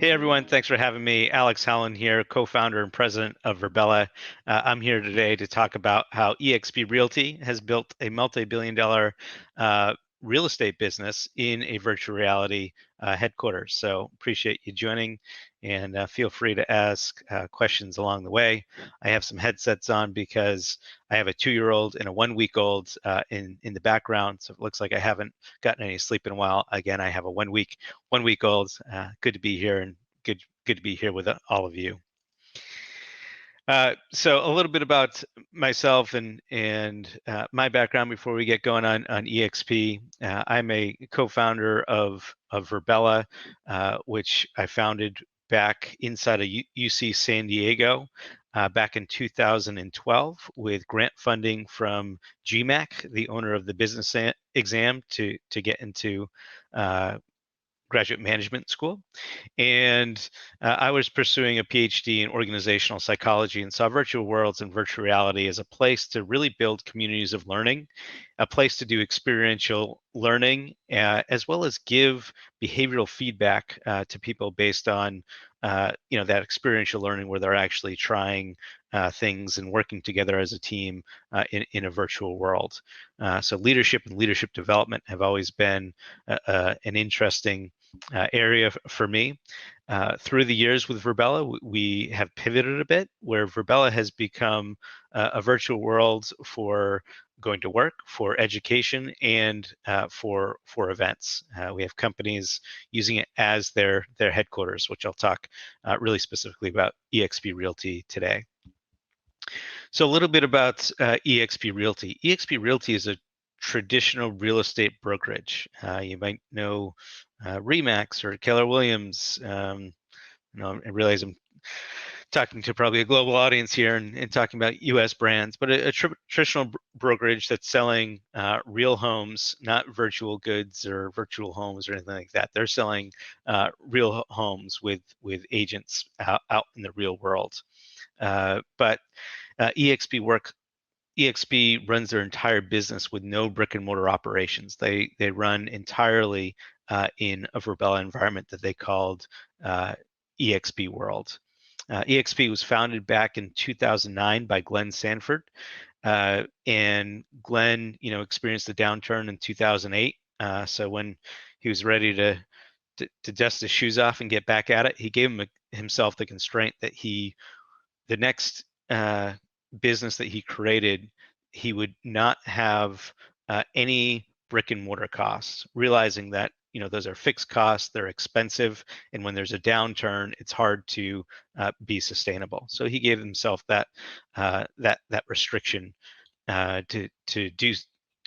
Hey everyone, thanks for having me. Alex Howland here, co-founder and president of Virbela. I'm here today to talk about how eXp Realty has built a multi-billion dollar real estate business in a virtual reality headquarters. So appreciate you joining, and feel free to ask questions along the way. I have some headsets on because I have a 2-year-old and a 1-week-old in the background, so it looks like I haven't gotten any sleep in a while. Again, I have a 1-week-old. Good to be here, and good to be here with all of you. So a little bit about myself and my background before we get going on eXp. I'm a co-founder of Virbela, which I founded back inside of UC San Diego back in 2012 with grant funding from GMAC, the owner of the business exam, to get into graduate management school. And I was pursuing a PhD in organizational psychology and saw virtual worlds and virtual reality as a place to really build communities of learning, a place to do experiential learning, as well as give behavioral feedback to people based on that experiential learning where they're actually trying things and working together as a team in a virtual world. So leadership and leadership development have always been an interesting area for me. Through the years with Virbela, we have pivoted a bit, where Virbela has become a virtual world for going to work, for education, and for events. We have companies using it as their headquarters, which I'll talk really specifically about eXp Realty today. So a little bit about eXp Realty. eXp Realty is a traditional real estate brokerage. You might know Remax or Keller Williams. I realize I'm talking to probably a global audience here and talking about U.S. brands, but a traditional brokerage that's selling real homes, not virtual goods or virtual homes or anything like that. They're selling real homes with agents out in the real world. But eXp runs their entire business with no brick and mortar operations. They run entirely in a Virbela environment that they called eXp World. eXp was founded back in 2009 by Glenn Sanford, and Glenn, experienced a downturn in 2008. So when he was ready to dust his shoes off and get back at it, he gave himself the constraint that the next business that he created, he would not have any brick and mortar costs, realizing that those are fixed costs, they're expensive, and when there's a downturn, it's hard to be sustainable. So he gave himself that restriction to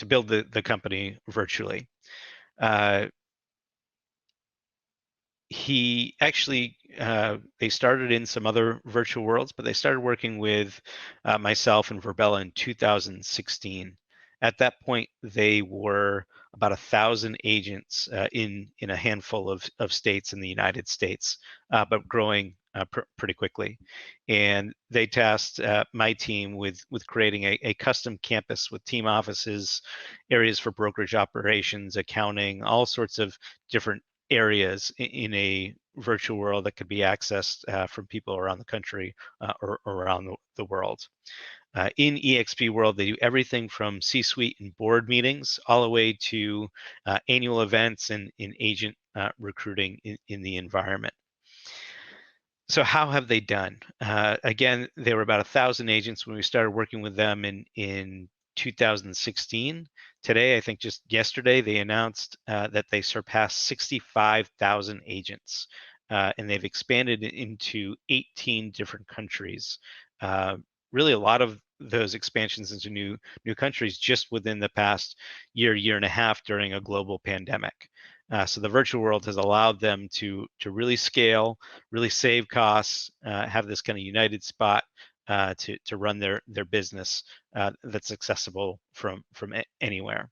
build the company virtually. He actually they started in some other virtual worlds, but they started working with myself and Virbela in 2016. At that point, they were about 1,000 agents in a handful of states in the United States, but growing pretty quickly. And they tasked my team with creating a custom campus with team offices, areas for brokerage operations, accounting, all sorts of different areas in a virtual world that could be accessed from people around the country or around the world. In eXp World, they do everything from C-suite and board meetings all the way to annual events and in agent recruiting in the environment. So how have they done? Again, there were about 1,000 agents when we started working with them in 2016. Today, I think just yesterday, they announced that they surpassed 65,000 agents, and they've expanded into 18 different countries. Really, a lot of those expansions into new countries just within the past year and a half during a global pandemic. So the virtual world has allowed them to really scale, really save costs, have this kind of united spot to run their business that's accessible from anywhere.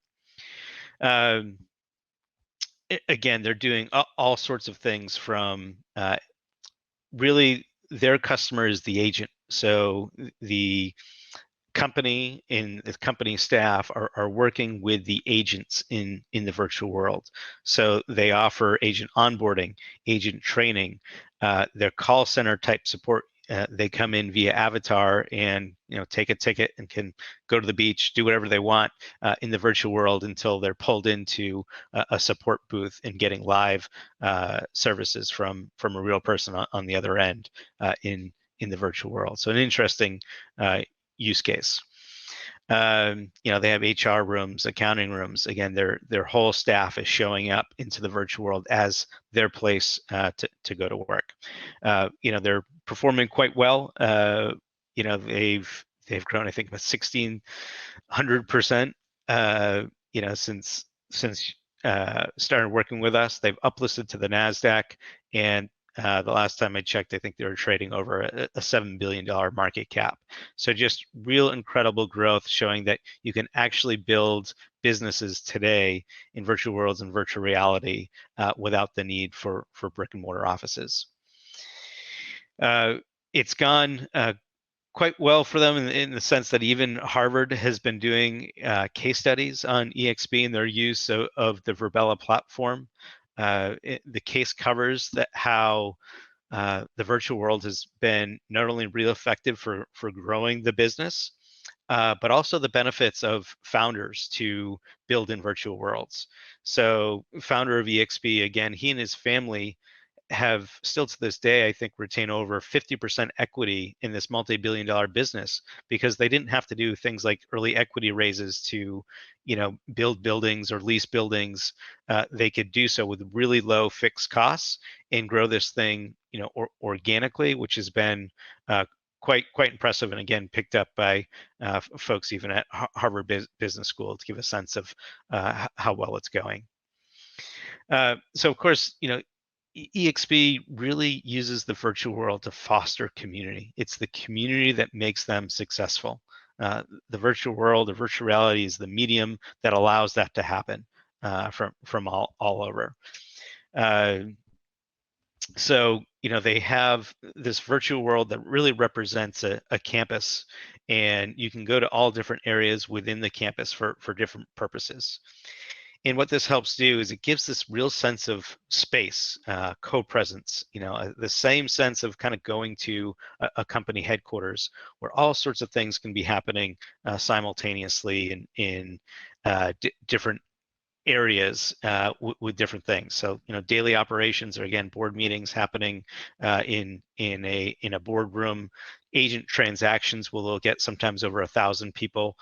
Again, they're doing all sorts of things from really their customer is the agent. So the company and the company staff are working with the agents in the virtual world. So they offer agent onboarding, agent training, their call center type support. They come in via avatar and take a ticket and can go to the beach, do whatever they want in the virtual world until they're pulled into a support booth and getting live services from a real person on the other end in the virtual world. So an interesting use case. They have HR rooms, accounting rooms. Again, their whole staff is showing up into the virtual world as their place to go to work. They're performing quite well. They've grown, I think, about 1,600%. Since started working with us. They've uplisted to the NASDAQ, and the last time I checked, I think they were trading over a $7 billion market cap. So just real incredible growth, showing that you can actually build businesses today in virtual worlds and virtual reality without the need for brick and mortar offices. It's gone quite well for them in the sense that even Harvard has been doing case studies on eXp and their use of the Virbela platform. The case covers that how the virtual world has been not only real effective for growing the business, but also the benefits of founders to build in virtual worlds. So founder of eXp, again, he and his family have still to this day, I think, retain over 50% equity in this multi-billion-dollar business because they didn't have to do things like early equity raises to, build buildings or lease buildings. They could do so with really low fixed costs and grow this thing, organically, which has been quite impressive, and again picked up by folks even at Harvard Business School to give a sense of how well it's going. So of course, eXp really uses the virtual world to foster community. It's the community that makes them successful. The virtual world or virtual reality is the medium that allows that to happen from all over. So they have this virtual world that really represents a campus, and you can go to all different areas within the campus for different purposes. And what this helps do is it gives this real sense of space, co-presence, the same sense of kind of going to a company headquarters where all sorts of things can be happening simultaneously in different areas with different things. So daily operations are again board meetings happening in a boardroom. Agent transactions will get sometimes over 1,000 people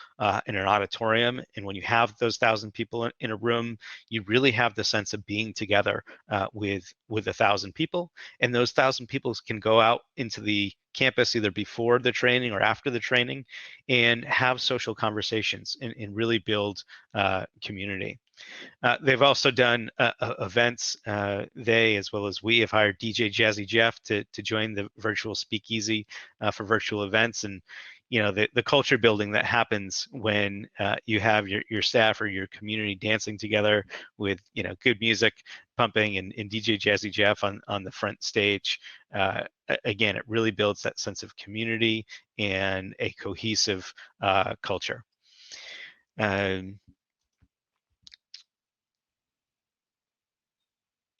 in an auditorium, and when you have those 1,000 people in a room, you really have the sense of being together with 1,000 people, and those 1,000 people can go out into the campus either before the training or after the training and have social conversations and really build community. They've also done events. They, as well as we, have hired DJ Jazzy Jeff to join the virtual speakeasy for virtual events. And the culture building that happens when you have your staff or your community dancing together with good music pumping and DJ Jazzy Jeff on the front stage. Again, it really builds that sense of community and a cohesive culture.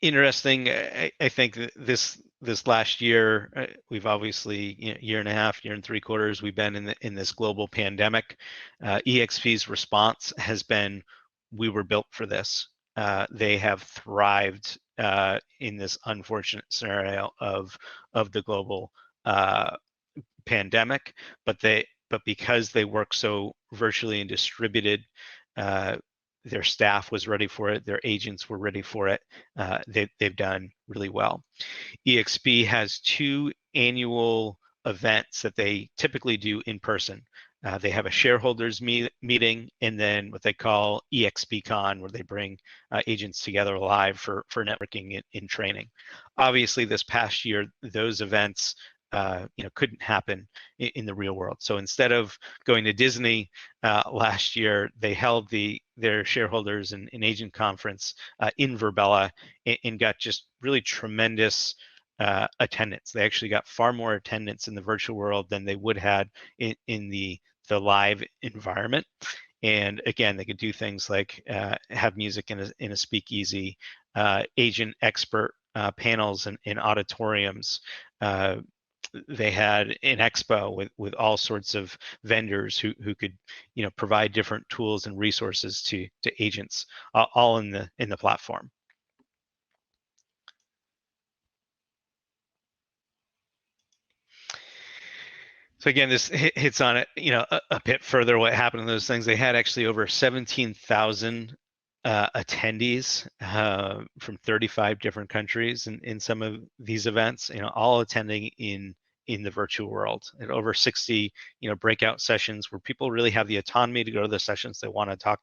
Interesting. I think this last year, we've obviously year and a half, year and 3/4, we've been in this global pandemic. eXp's response has been, we were built for this. They have thrived in this unfortunate scenario of the global pandemic, but because they work so virtually and distributed, their staff was ready for it, their agents were ready for it. They've done really well. eXp has 2 annual events that they typically do in person. They have a shareholders meeting, and then what they call eXpCon, where they bring agents together live for networking and training. Obviously, this past year, those events couldn't happen in the real world. So instead of going to Disney last year, they held their shareholders and agent conference in Virbela and got just really tremendous attendance. They actually got far more attendance in the virtual world than they would had in the live environment. And again, they could do things like have music in a speakeasy, agent expert panels in auditoriums. They had an expo with all sorts of vendors who could provide different tools and resources to agents, all in the platform. So again, this hits on it, a bit further what happened in those things. They had actually over 17,000 attendees from 35 different countries in some of these events, all attending in the virtual world, and over 60 breakout sessions where people really have the autonomy to go to the sessions they want to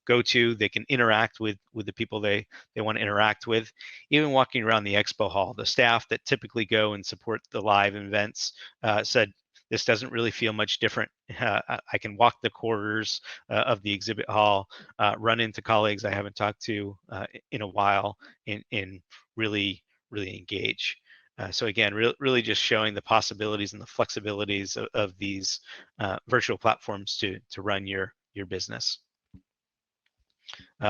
go to. They can interact with the people they want to interact with. Even walking around the expo hall, the staff that typically go and support the live events said this doesn't really feel much different. I can walk the corridors of the exhibit hall, run into colleagues I haven't talked to in a while, and really engage. So again, really just showing the possibilities and the flexibilities of these virtual platforms to run your business.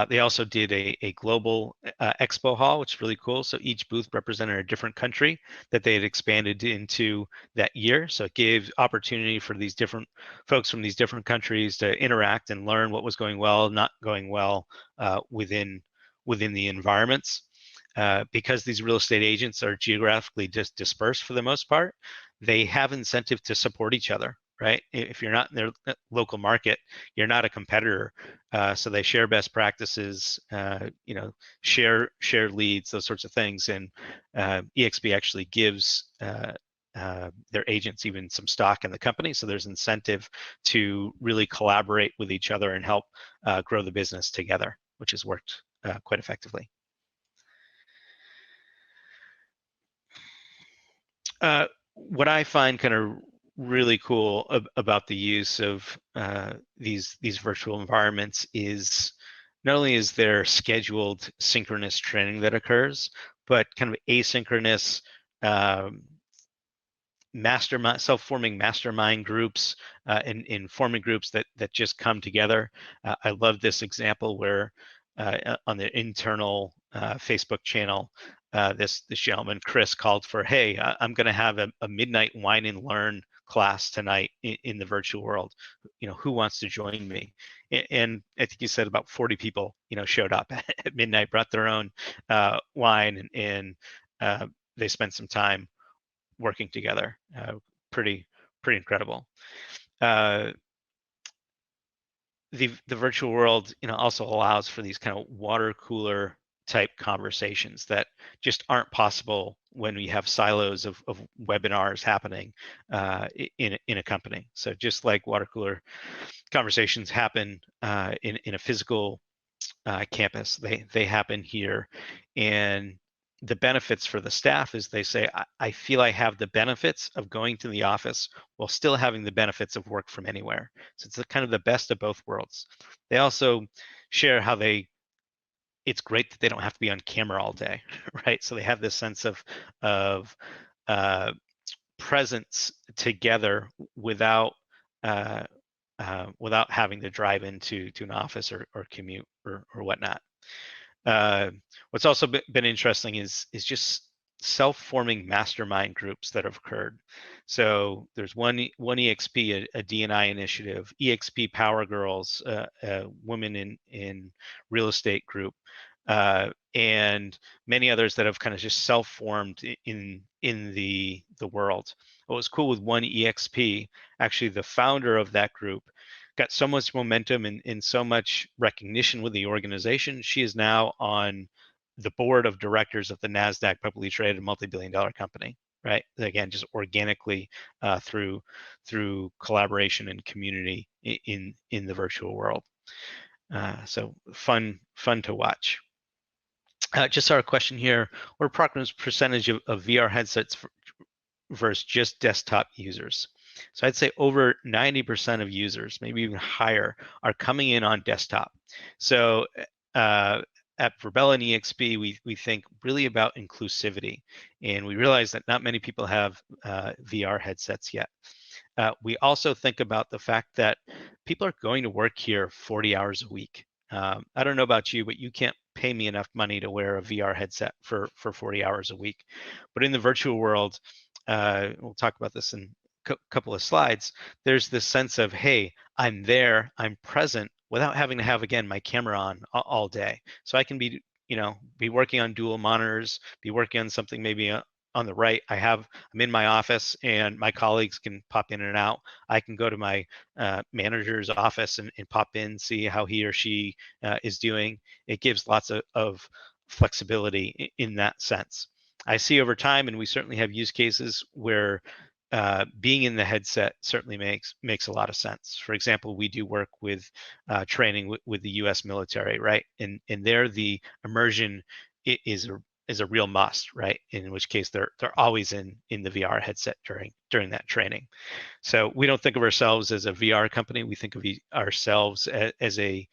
They also did a global expo hall, which is really cool. So each booth represented a different country that they had expanded into that year. So it gave opportunity for these different folks from these different countries to interact and learn what was going well, not going well within the environments. Because these real estate agents are geographically dispersed for the most part, they have incentive to support each other. Right? If you're not in their local market, you're not a competitor. So they share best practices, share leads, those sorts of things. And eXp actually gives their agents even some stock in the company. So there's incentive to really collaborate with each other and help grow the business together, which has worked quite effectively. What I find kind of really cool about the use of these virtual environments is not only is there scheduled synchronous training that occurs, but kind of asynchronous self-forming mastermind groups and forming groups that just come together. I love this example where on the internal Facebook channel, this gentleman, Chris, called for, hey, I'm going to have a midnight wine and learn class tonight in the virtual world. Who wants to join me? And I think he said about 40 people, showed up at midnight, brought their own wine, and they spent some time working together. Pretty incredible. The virtual world, also allows for these kind of water cooler type conversations that just aren't possible when we have silos of webinars happening in a company. So just like water cooler conversations happen in a physical campus, they happen here. And the benefits for the staff is they say, I feel I have the benefits of going to the office while still having the benefits of work from anywhere. So it's kind of the best of both worlds. They also share how it's great that they don't have to be on camera all day, right? So they have this sense of presence together without having to drive into an office or commute or whatnot. What's also been interesting is just self-forming mastermind groups that have occurred. So there's one eXp, a D&I initiative, eXp Power Girls, a women in real estate group, and many others that have kind of just self-formed in the world. What was cool with one eXp, actually the founder of that group got so much momentum and so much recognition with the organization. She is now on the board of directors of the NASDAQ publicly traded multi-billion-dollar company, right? Again, just organically through collaboration and community in the virtual world. So fun to watch. Just saw a question here. What approximate percentage of VR headsets versus just desktop users? So I'd say over 90% of users, maybe even higher, are coming in on desktop. So at Virbela and eXp, we think really about inclusivity, and we realize that not many people have VR headsets yet. we also think about the fact that people are going to work here 40 hours a week. I don't know about you, but you can't pay me enough money to wear a VR headset for 40 hours a week. But in the virtual world, we'll talk about this in a couple of slides, there's this sense of, hey, I'm there, I'm present without having to have, again, my camera on all day. So I can be, be working on dual monitors, be working on something maybe on the right. I'm in my office and my colleagues can pop in and out. I can go to my manager's office and pop in, see how he or she is doing. It gives lots of flexibility in that sense. I see over time, and we certainly have use cases where being in the headset certainly makes a lot of sense. For example, we do work with training with the U.S. military, right? And there the immersion is a real must, right? In which case they're always in the VR headset during that training. So we don't think of ourselves as a VR company. We think of ourselves as a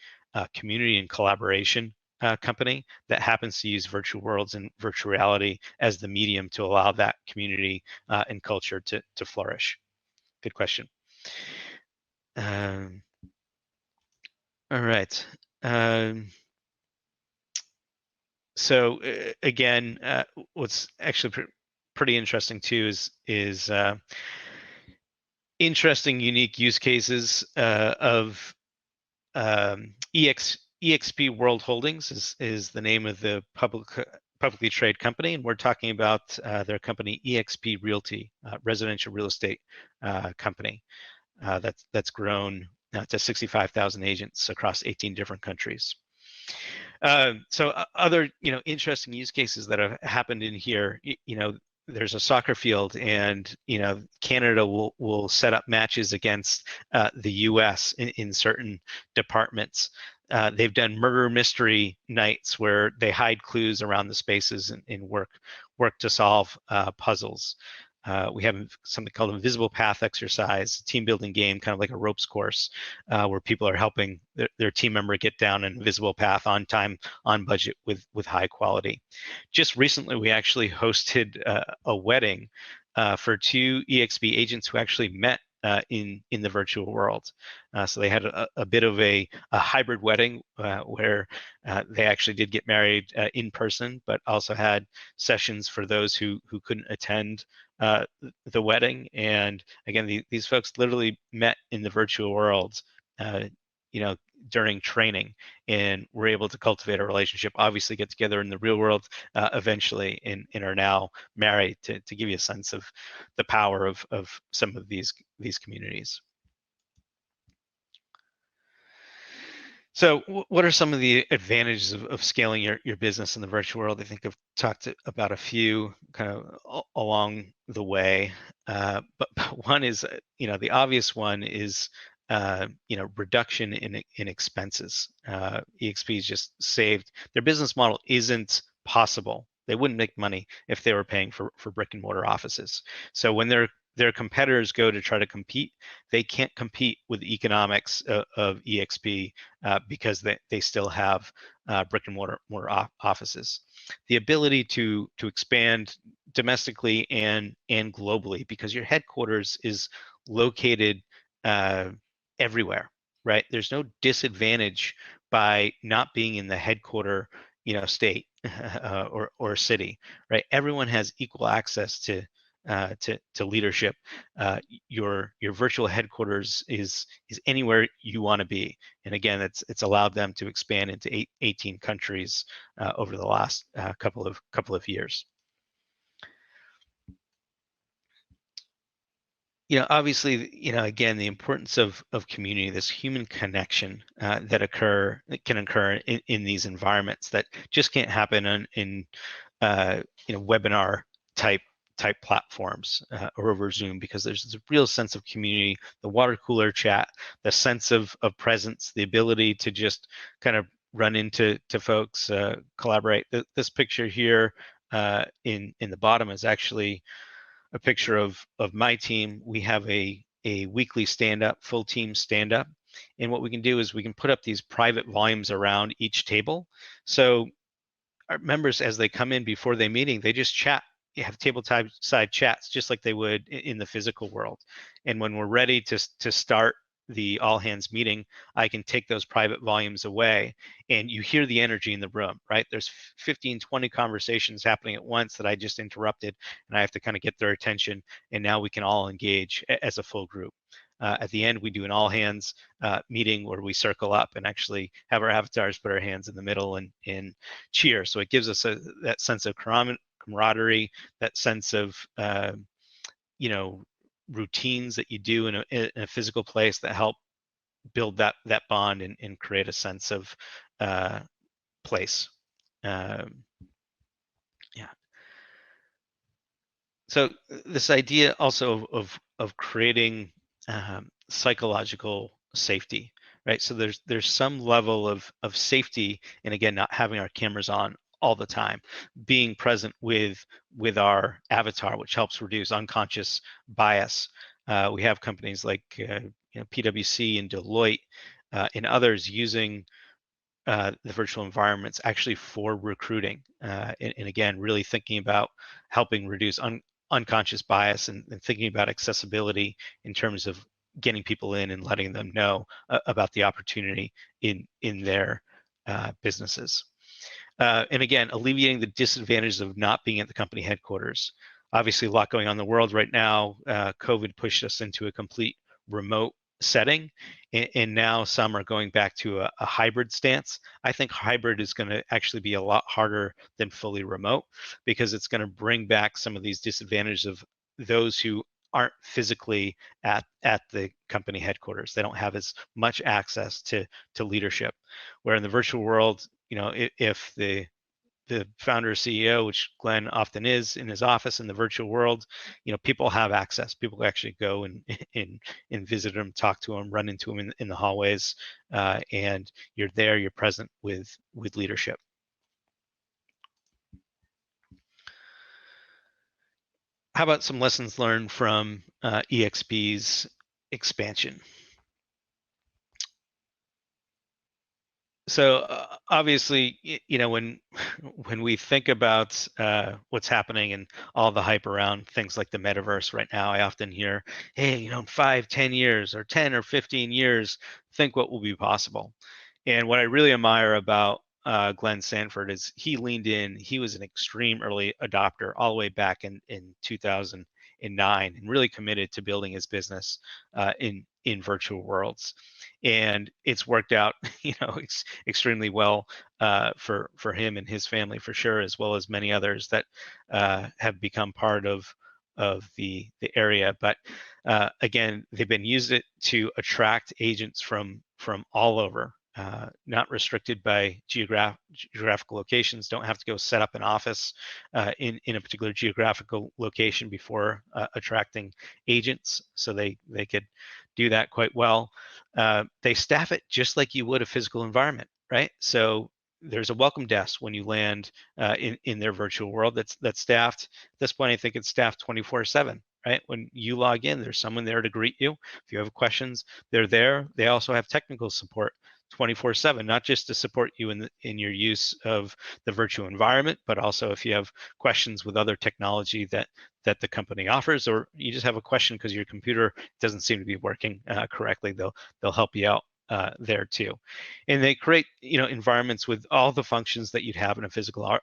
community and collaboration company that happens to use virtual worlds and virtual reality as the medium to allow that community and culture to flourish. Good question. All right. So again, what's actually pretty interesting too is interesting, unique use cases of eXp World Holdings is the name of the publicly traded company, and we're talking about their company eXp Realty, residential real estate company that's grown to 65,000 agents across 18 different countries. So other interesting use cases that have happened in here, there's a soccer field, and Canada will set up matches against the U.S. in certain departments. They've done murder mystery nights where they hide clues around the spaces and work to solve puzzles. We have something called Invisible Path exercise, a team building game, kind of like a ropes course, where people are helping their team member get down an invisible path on time, on budget, with high quality. Just recently, we actually hosted a wedding for two eXp agents who actually met in the virtual world. So they had a bit of a hybrid wedding where they actually did get married in person, but also had sessions for those who couldn't attend the wedding. And again, these folks literally met in the virtual world, during training, and were able to cultivate a relationship, obviously get together in the real world eventually, and are now married, to give you a sense of the power of some of these communities. So what are some of the advantages of scaling your business in the virtual world? I think I've talked about a few kind of along the way, but one is, the obvious one is, reduction in expenses. eXp has just saved, their business model isn't possible. They wouldn't make money if they were paying for brick and mortar offices. So when their competitors go to try to compete, they can't compete with the economics of eXp because they still have brick and mortar offices. The ability to expand domestically and globally, because your headquarters is located everywhere, right? There's no disadvantage by not being in the headquarter, state or city, right? Everyone has equal access to leadership. Your virtual headquarters is anywhere you want to be, and again, it's allowed them to expand into 18 countries over the last couple of years. Obviously, again, the importance of community, this human connection that can occur in these environments that just can't happen in webinar type platforms or over Zoom, because there's this real sense of community, the water cooler chat, the sense of presence, the ability to just kind of run into folks, collaborate. This picture here in the bottom is actually a picture of my team. We have a weekly stand-up, full team stand-up. And what we can do is we can put up these private volumes around each table. So our members, as they come in before their meeting, they just chat have tabletop side chats just like they would in the physical world. And when we're ready to start the all hands meeting, I can take those private volumes away and you hear the energy in the room, right? There's 15, 20 conversations happening at once that I just interrupted, and I have to kind of get their attention. And now we can all engage as a full group. At the end, we do an all hands meeting where we circle up and actually have our avatars put our hands in the middle and cheer. So it gives us that sense of camaraderie, that sense of, you know, routines that you do in a physical place that help build that bond and create a sense of place. Yeah. So this idea also of creating psychological safety, right? So there's some level of safety, and again, not having our cameras on all the time, being present with our avatar, which helps reduce unconscious bias. We have companies like PwC and Deloitte and others using the virtual environments actually for recruiting, and again, really thinking about helping reduce unconscious bias and thinking about accessibility in terms of getting people in and letting them know about the opportunity in their businesses. And again, alleviating the disadvantages of not being at the company headquarters. Obviously, a lot going on in the world right now. COVID pushed us into a complete remote setting, and now some are going back to a hybrid stance. I think hybrid is going to actually be a lot harder than fully remote, because it's going to bring back some of these disadvantages of those who aren't physically at the company headquarters. They don't have as much access to leadership. Where in the virtual world, you know, if the founder or CEO, which Glenn often is in his office in the virtual world, you know, people have access. People actually go and and visit him, talk to him, run into him in the hallways, and you're there, you're present with leadership. How about some lessons learned from eXp's expansion? So obviously, you know, when we think about what's happening and all the hype around things like the metaverse right now, I often hear, hey, you know, in 5, 10 years or 10 or 15 years, think what will be possible. And what I really admire about Glenn Sanford is he leaned in. He was an extreme early adopter all the way back in 2009, and really committed to building his business in virtual worlds. And it's worked out, you know, extremely well for him and his family for sure, as well as many others that have become part of the area. But again, they've been used it to attract agents from all over. Not restricted by geographical locations, don't have to go set up an office in a particular geographical location before attracting agents. So they could do that quite well. They staff it just like you would a physical environment, right? So there's a welcome desk when you land in their virtual world that's staffed. At this point, I think it's staffed 24/7. Right? When you log in, there's someone there to greet you. If you have questions, they're there. They also have technical support 24/7, not just to support you in your use of the virtual environment, but also if you have questions with other technology that the company offers, or you just have a question because your computer doesn't seem to be working correctly, they'll help you out there too. And they create, you know, environments with all the functions that you'd have in a physical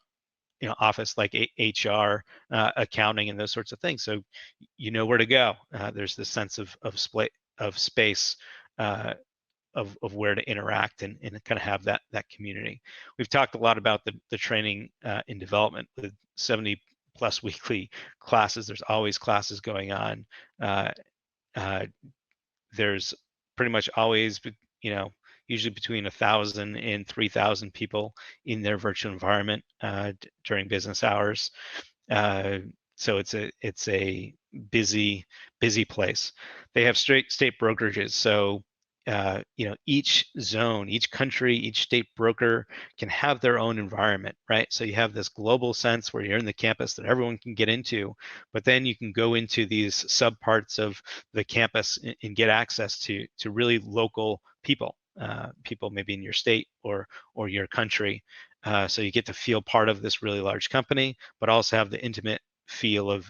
office, like HR, accounting, and those sorts of things. So you know where to go. There's this sense of space, of where to interact and kind of have that community. We've talked a lot about the training in development with 70 plus weekly classes. There's always classes going on. There's pretty much always, you know, usually between 1,000 and 3,000 people in their virtual environment during business hours. So it's a busy place. They have state brokerages. So you know, each zone, each country, each state broker can have their own environment, right? So you have this global sense where you're in the campus that everyone can get into, but then you can go into these subparts of the campus and get access to really local people, people maybe in your state or your country. So you get to feel part of this really large company, but also have the intimate feel of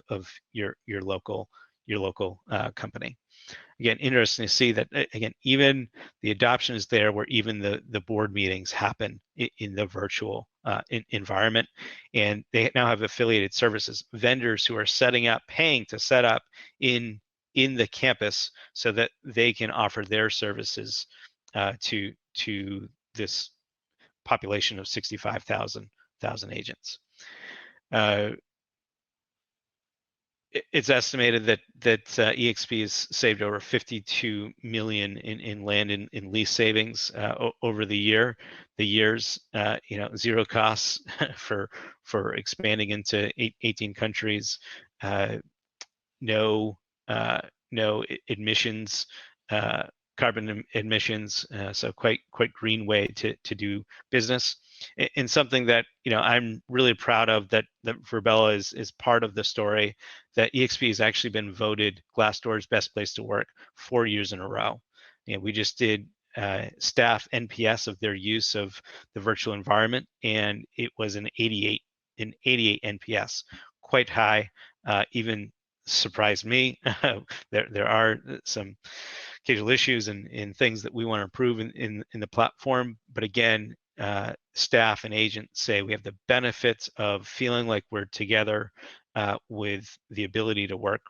your local company. Again, interesting to see that, again, even the adoption is there where even the board meetings happen in the virtual environment. And they now have affiliated services, vendors who are setting up, paying to set up in the campus so that they can offer their services to this population of 65,000 agents. It's estimated that eXp has saved over 52 million in land in lease savings over the years. Zero costs for expanding into 18 countries. No admissions, carbon emissions. So quite green way to do business. And something that I'm really proud of that Virbela is part of the story, that eXp has actually been voted Glassdoor's best place to work 4 years in a row. We just did staff NPS of their use of the virtual environment, and it was an 88 NPS, quite high. Even surprised me. There are some occasional issues and things that we want to improve in the platform, but again, staff and agents say we have the benefits of feeling like we're together with the ability to work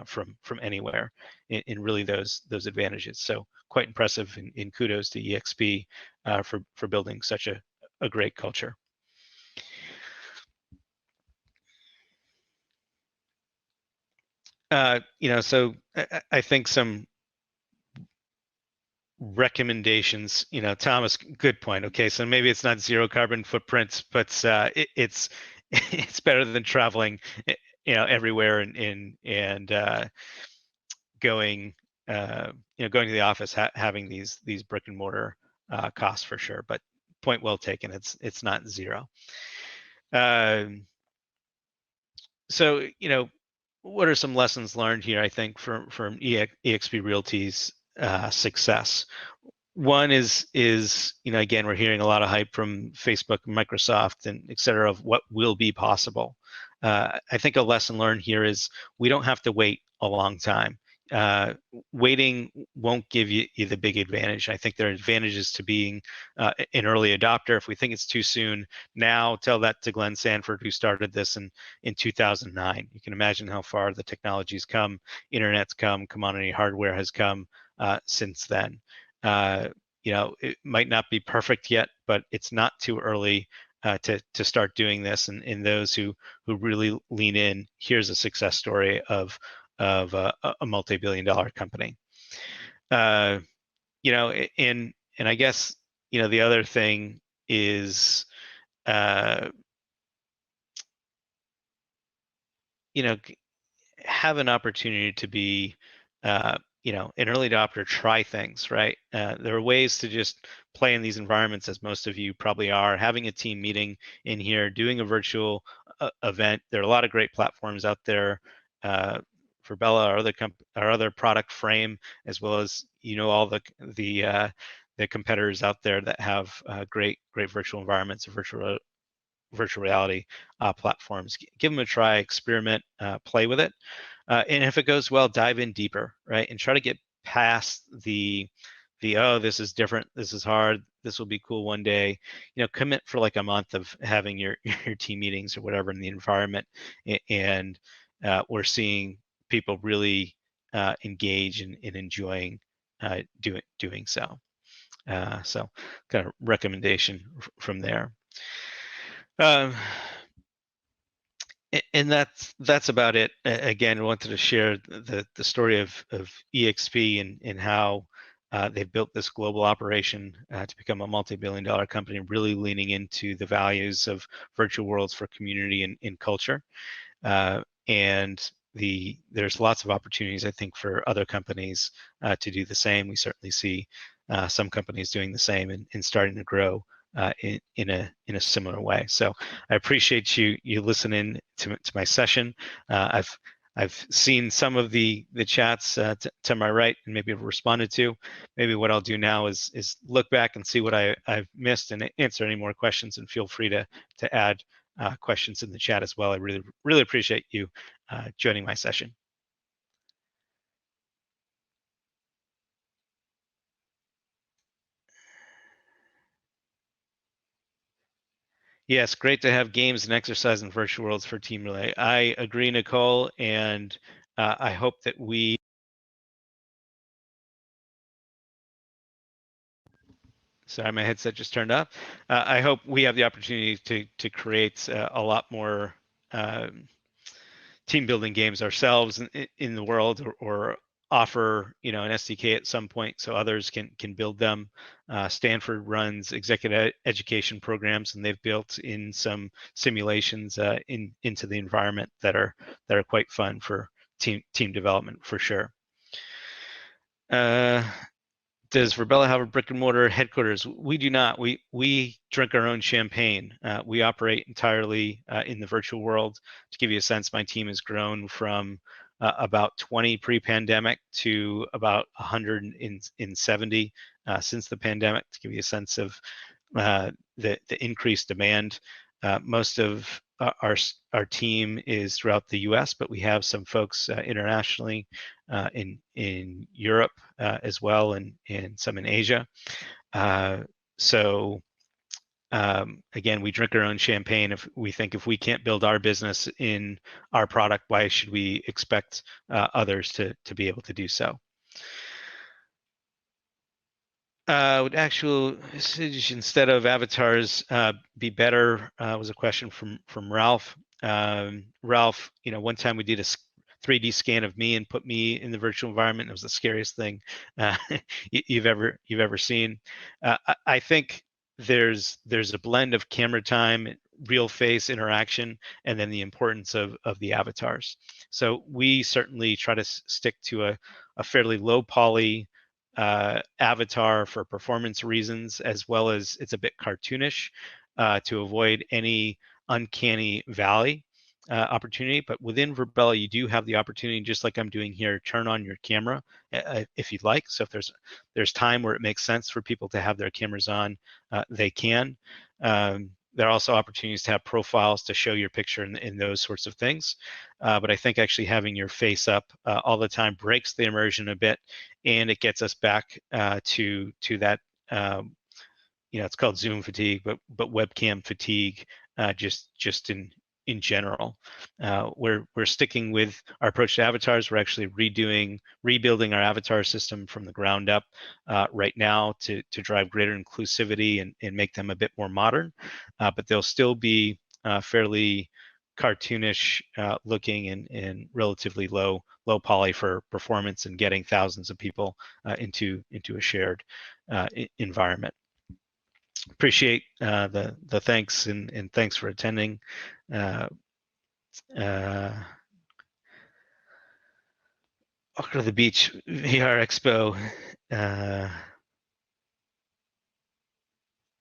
from anywhere, and really those advantages. So quite impressive, and kudos to eXp for building such a great culture. So I think some recommendations, Thomas, good point. Okay, so maybe it's not zero carbon footprints, but it's it's better than traveling, everywhere and going going to the office, having these brick and mortar costs for sure. But point well taken. It's not zero. So what are some lessons learned here, I think, from eXp Realty's success? One is again, we're hearing a lot of hype from Facebook, Microsoft, and et cetera, of what will be possible. I think a lesson learned here is we don't have to wait a long time. Waiting won't give you the big advantage. I think there are advantages to being an early adopter. If we think it's too soon now, tell that to Glenn Sanford, who started this in 2009. You can imagine how far the technology's come, internet's come, commodity hardware has come since then. It might not be perfect yet, but it's not too early to start doing this. And those who really lean in, here's a success story of a multi-billion-dollar company. And I guess the other thing is have an opportunity to be an early adopter, try things, right? There are ways to just play in these environments, as most of you probably are, having a team meeting in here, doing a virtual event. There are a lot of great platforms out there. Virbela, our other product Frame, as well as all the competitors out there that have great virtual environments, virtual reality platforms. Give them a try, experiment, play with it, and if it goes well, dive in deeper, right? And try to get past the oh, this is different, this is hard, this will be cool one day. Commit for like a month of having your team meetings or whatever in the environment, and we're seeing people really engage in enjoying doing so. So kind of recommendation from there. And that's about it. Again, I wanted to share the story of eXp and how they've built this global operation to become a multi-billion-dollar company, really leaning into the values of virtual worlds for community and culture. And there's lots of opportunities, I think, for other companies to do the same. We certainly see some companies doing the same and starting to grow in a similar way. So I appreciate you listening to my session. I've seen some of the chats to my right and maybe have responded to. Maybe what I'll do now is look back and see what I've missed and answer any more questions, and feel free to add questions in the chat as well. I really appreciate you joining my session. Yes, great to have games and exercise in virtual worlds for Team Relay. I agree, Nicole, and I hope that we. Sorry, my headset just turned off. I hope we have the opportunity to create a lot more team building games ourselves in the world, or offer an SDK at some point so others can build them. Stanford runs executive education programs, and they've built in some simulations into the environment that are quite fun for team development for sure. Does Virbela have a brick and mortar headquarters? We do not. We drink our own champagne. We operate entirely in the virtual world. To give you a sense, my team has grown from about 20 pre-pandemic to about 170 since the pandemic. To give you a sense of the increased demand, most of our team is throughout the U.S., but we have some folks internationally in Europe as well, and some in Asia. So again, we drink our own champagne. If we can't build our business in our product, why should we expect others to be able to do so? Would actual instead of avatars be better? Was a question from Ralph. Ralph, one time we did a 3D scan of me and put me in the virtual environment. It was the scariest thing you've ever seen. I think there's a blend of camera time, real face interaction, and then the importance of the avatars. So we certainly try to stick to a fairly low poly avatar for performance reasons, as well as it's a bit cartoonish to avoid any uncanny valley opportunity. But within Virbela, you do have the opportunity, just like I'm doing here, turn on your camera if you'd like. So if there's time where it makes sense for people to have their cameras on, they can. There are also opportunities to have profiles to show your picture in those sorts of things. But I think actually having your face up all the time breaks the immersion a bit, and it gets us back to that. It's called Zoom fatigue, but webcam fatigue, just in general. We're sticking with our approach to avatars. We're actually rebuilding our avatar system from the ground up right now to drive greater inclusivity and make them a bit more modern. But they'll still be fairly cartoonish looking and relatively low poly for performance and getting thousands of people into a shared environment. Appreciate the thanks, and thanks for attending. I'll go to the beach VR Expo.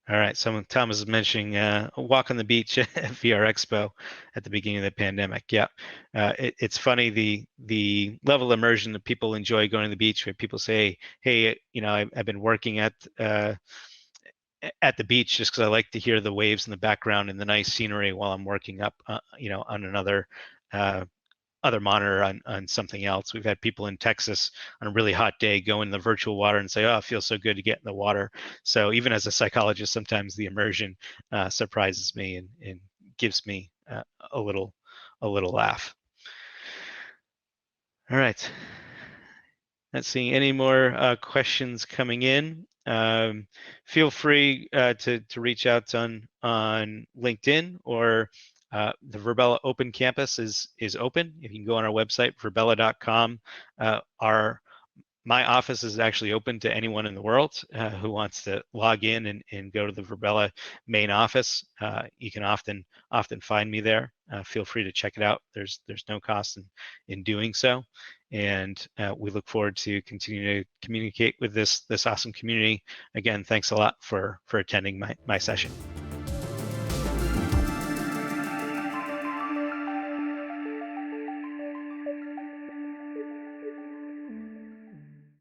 All right, Thomas is mentioning a walk on the beach at VR Expo at the beginning of the pandemic. Yeah, it's funny the level of immersion that people enjoy going to the beach. Where people say, "Hey, I've been working at the beach just because I like to hear the waves in the background and the nice scenery while I'm working up, on another other monitor on something else." We've had people in Texas on a really hot day go in the virtual water and say, "Oh, it feels so good to get in the water." So even as a psychologist, sometimes the immersion surprises me and gives me a little laugh. All right. Not seeing any more questions coming in. Feel free to reach out on LinkedIn, or the Virbela Open Campus is open. You can go on our website, virbela.com. My office is actually open to anyone in the world who wants to log in and go to the Virbela main office. You can often find me there. Feel free to check it out. There's no cost in doing so, and we look forward to continuing to communicate with this awesome community. Again, thanks a lot for attending my session.